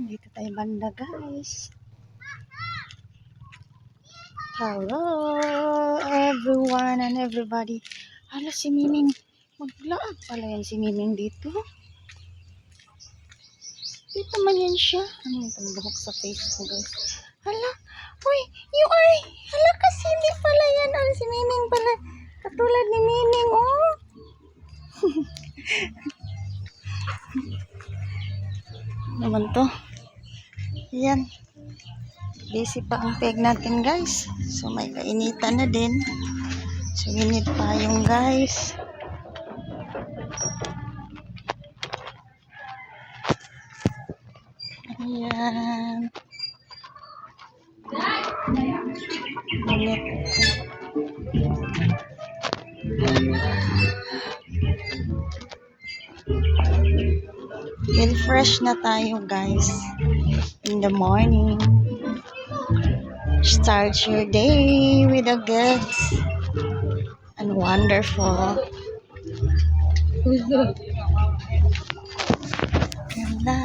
Dito tayo banda, guys. Hello, everyone and everybody. Hala, si Miming. Maglaag pala yan si Miming dito. Dito man yan siya. Ano yung pambahok sa face ko, guys? Hala, uy, you are. Hala, kasi hindi pala yan. Ano, si Miming pala. Katulad ni Miming, oh. Naman to. Yan. Busy pa ang peg natin, guys. So, may kainitan na din. So, init pa yung guys. Ayan. Init. Feel fresh na tayo, guys. In the morning. Start your day with a good and wonderful. Ganda.